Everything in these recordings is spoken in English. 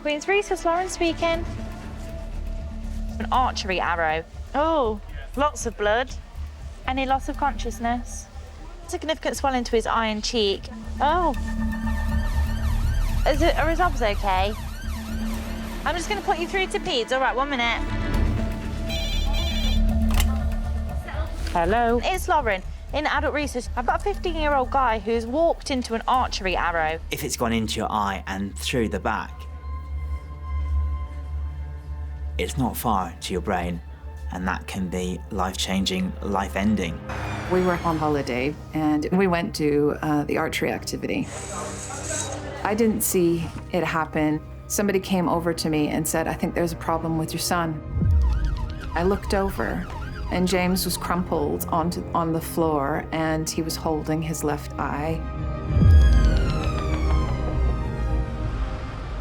Queen's Resource, Lauren speaking. An archery arrow. Oh, lots of blood. Any loss of consciousness? Significant swelling to his eye and cheek. Oh. Are his obs okay? I'm just going to put you through to peds. All right, 1 minute. Hello. It's Lauren. In adult research, I've got a 15-year-old guy who's walked into an archery arrow. If it's gone into your eye and through the back, it's not far to your brain, and that can be life-changing, life-ending. We were on holiday, and we went to the archery activity. I didn't see it happen. Somebody came over to me and said, "I think there's a problem with your son." I looked over, and James was crumpled on the floor, and he was holding his left eye.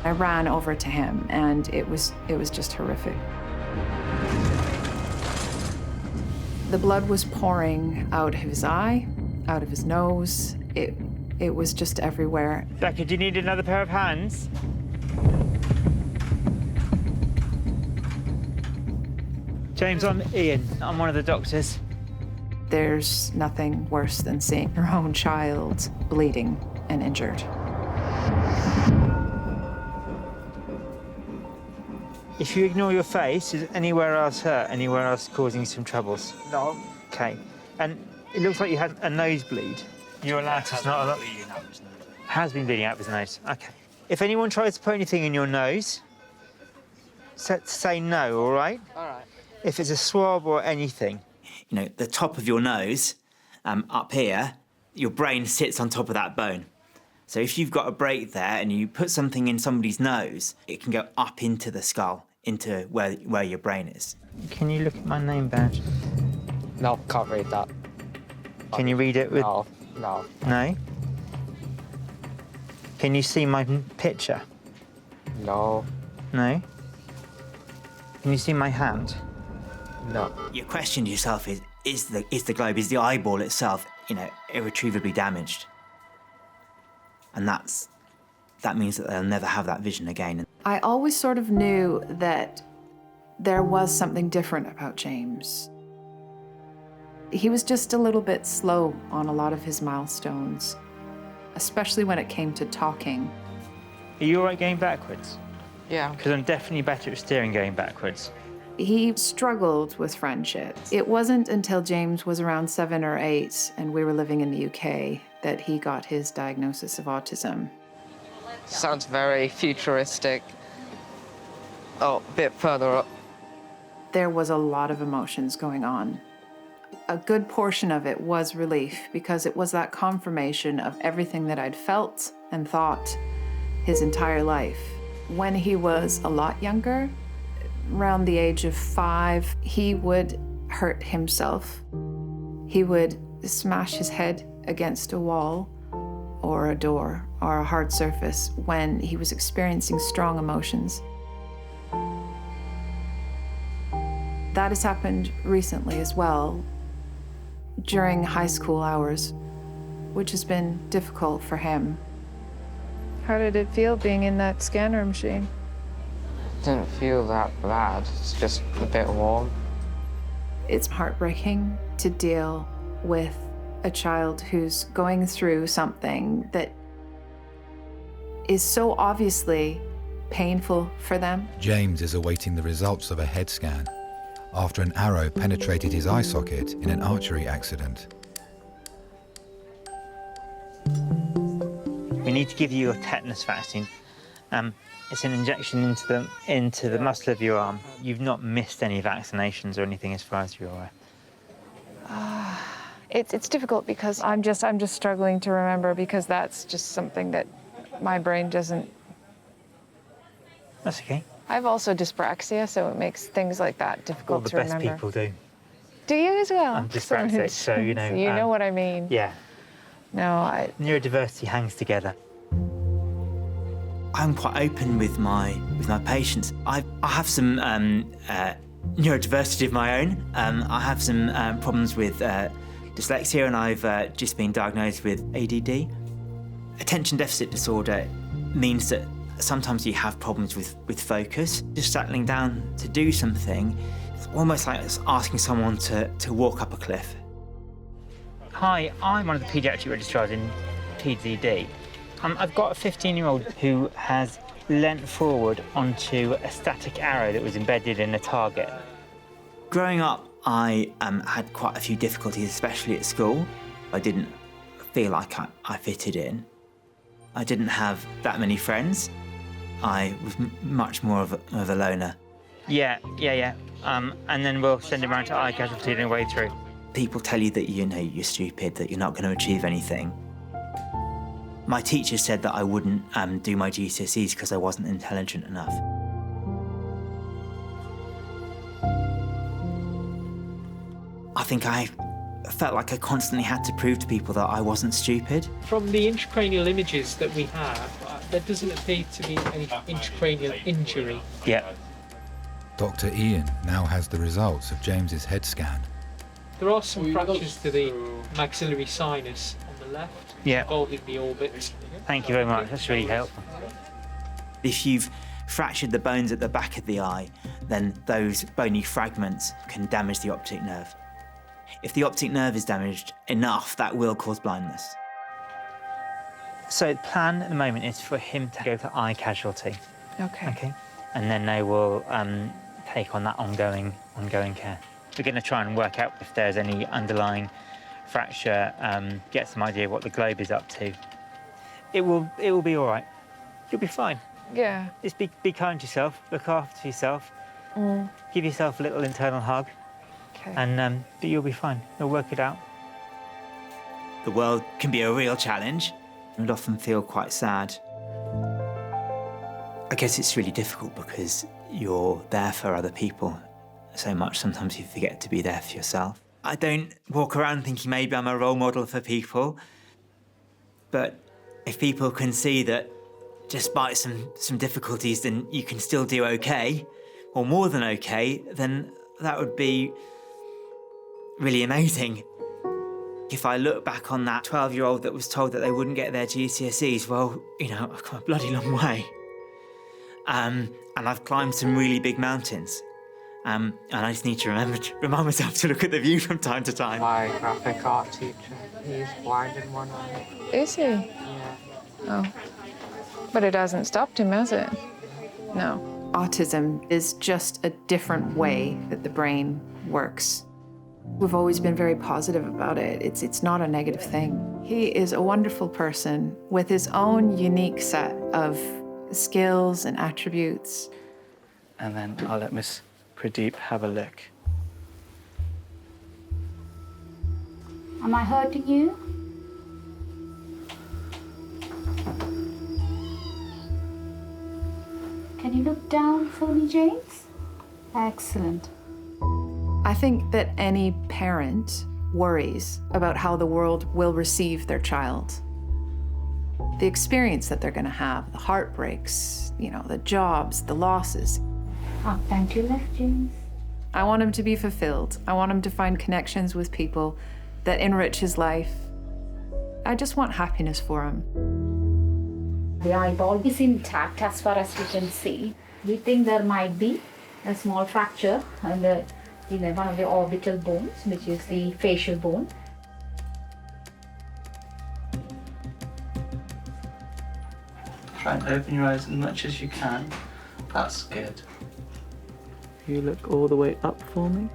I ran over to him, and it was just horrific. The blood was pouring out of his eye, out of his nose. It was just everywhere. Becca, do you need another pair of hands? James, I'm Ian. I'm one of the doctors. There's nothing worse than seeing your own child bleeding and injured. If you ignore your face, is anywhere else hurt? Anywhere else causing you some troubles? No. Okay. And it looks like you had a nosebleed. You're allowed to snort a lot. Has been bleeding out of his nose. Okay. If anyone tries to put anything in your nose, say no, all right? All right. If it's a swab or anything. You know, the top of your nose, up here, your brain sits on top of that bone. So if you've got a break there and you put something in somebody's nose, it can go up into the skull, into where your brain is. Can you look at my name badge? No, can't read that. Can you read it with... No. No? Can you see my picture? No. No? Can you see my hand? No. Your question to yourself is the globe, is the eyeball itself, you know, irretrievably damaged? And that means that they'll never have that vision again. I always sort of knew that there was something different about James. He was just a little bit slow on a lot of his milestones, especially when it came to talking. Are you all right going backwards? Yeah. Because I'm definitely better at steering going backwards. He struggled with friendships. It wasn't until James was around 7 or 8 and we were living in the UK that he got his diagnosis of autism. Sounds very futuristic. Oh, a bit further up. There was a lot of emotions going on. A good portion of it was relief because it was that confirmation of everything that I'd felt and thought his entire life. When he was a lot younger, around the age of 5, he would hurt himself. He would smash his head against a wall or a door or a hard surface when he was experiencing strong emotions. That has happened recently as well, during high school hours, which has been difficult for him. How did it feel being in that scanner machine? Didn't feel that bad. It's just a bit warm. It's heartbreaking to deal with a child who's going through something that is so obviously painful for them. James is awaiting the results of a head scan after an arrow penetrated his eye socket in an archery accident. We need to give you a tetanus vaccine. It's an injection into the muscle of your arm. You've not missed any vaccinations or anything as far as you're aware. It's difficult because I'm just struggling to remember because that's just something that my brain doesn't. That's okay. I have also dyspraxia, so it makes things like that difficult to remember. All the best people do. Do you as well? I'm dyspraxic, so you know. So you know what I mean. Yeah. No, Neurodiversity hangs together. I'm quite open with my patients. I have some neurodiversity of my own. I have some problems with dyslexia, and I've just been diagnosed with ADD. Attention deficit disorder means that sometimes you have problems with focus. Just settling down to do something, it's almost like it's asking someone to walk up a cliff. Hi, I'm one of the paediatric registrars in PDD. I've got a 15-year-old who has leant forward onto a static arrow that was embedded in a target. Growing up, I had quite a few difficulties, especially at school. I didn't feel like I fitted in. I didn't have that many friends. I was much more of a loner. Yeah. And then we'll send him around to eye casualty on the way through. People tell you that, you're stupid, that you're not going to achieve anything. My teacher said that I wouldn't do my GCSEs because I wasn't intelligent enough. I think I felt like I constantly had to prove to people that I wasn't stupid. From the intracranial images that we have, there doesn't appear to be any intracranial injury. Yeah. Dr. Ian now has the results of James's head scan. There are some fractures to the maxillary sinus on the left, involving the orbit. Thank you very much, that's really helpful. If you've fractured the bones at the back of the eye, then those bony fragments can damage the optic nerve. If the optic nerve is damaged enough, that will cause blindness. So the plan at the moment is for him to go to eye casualty. Okay. And then they will take on that ongoing care. We're going to try and work out if there's any underlying fracture, get some idea of what the globe is up to. It will be all right. You'll be fine. Yeah. Just be kind to yourself, look after yourself, give yourself a little internal hug, Okay. and but you'll be fine. You'll work it out. The world can be a real challenge. I'd often feel quite sad. I guess it's really difficult because you're there for other people so much, sometimes you forget to be there for yourself. I don't walk around thinking maybe I'm a role model for people, but if people can see that despite some difficulties, then you can still do okay, or more than okay, then that would be really amazing. If I look back on that 12-year-old that was told that they wouldn't get their GCSEs, well, I've come a bloody long way. And I've climbed some really big mountains. And I just need to remind myself to look at the view from time to time. My graphic art teacher, he's blind in one eye. Is he? Yeah. Oh. But it hasn't stopped him, has it? No. Autism is just a different way that the brain works. We've always been very positive about it. It's not a negative thing. He is a wonderful person with his own unique set of skills and attributes. And then I'll let Miss Pradeep have a look. Am I hurting you? Can you look down for me, James? Excellent. I think that any parent worries about how the world will receive their child. The experience that they're going to have, the heartbreaks, the jobs, the losses. Up and to your left, James. I want him to be fulfilled. I want him to find connections with people that enrich his life. I just want happiness for him. The eyeball is intact as far as we can see. We think there might be a small fracture in one of the orbital bones, which is the facial bone. Try and open your eyes as much as you can. That's good. You look all the way up for me.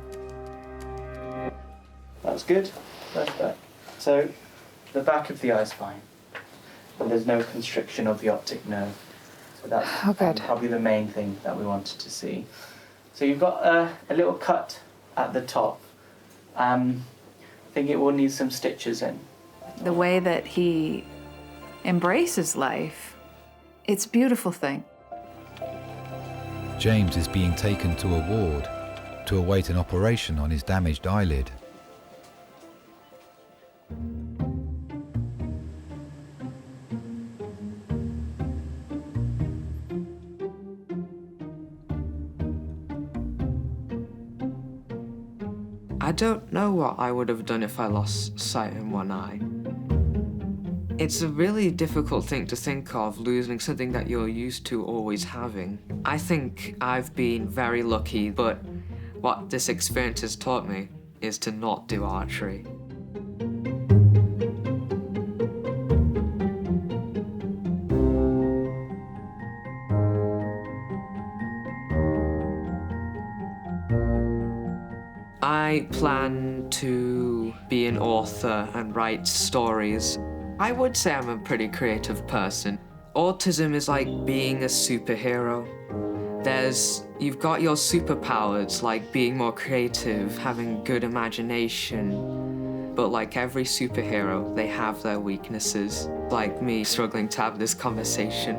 That's good. Perfect. So, the back of the eye's fine. And there's no constriction of the optic nerve. So that's probably the main thing that we wanted to see. So you've got a little cut at the top. I think it will need some stitches in. The way that he embraces life, it's a beautiful thing. James is being taken to a ward to await an operation on his damaged eyelid. I don't know what I would have done if I lost sight in one eye. It's a really difficult thing to think of, losing something that you're used to always having. I think I've been very lucky, but what this experience has taught me is to not do archery. I plan to be an author and write stories. I would say I'm a pretty creative person. Autism is like being a superhero. You've got your superpowers, like being more creative, having good imagination. But like every superhero, they have their weaknesses. Like me struggling to have this conversation.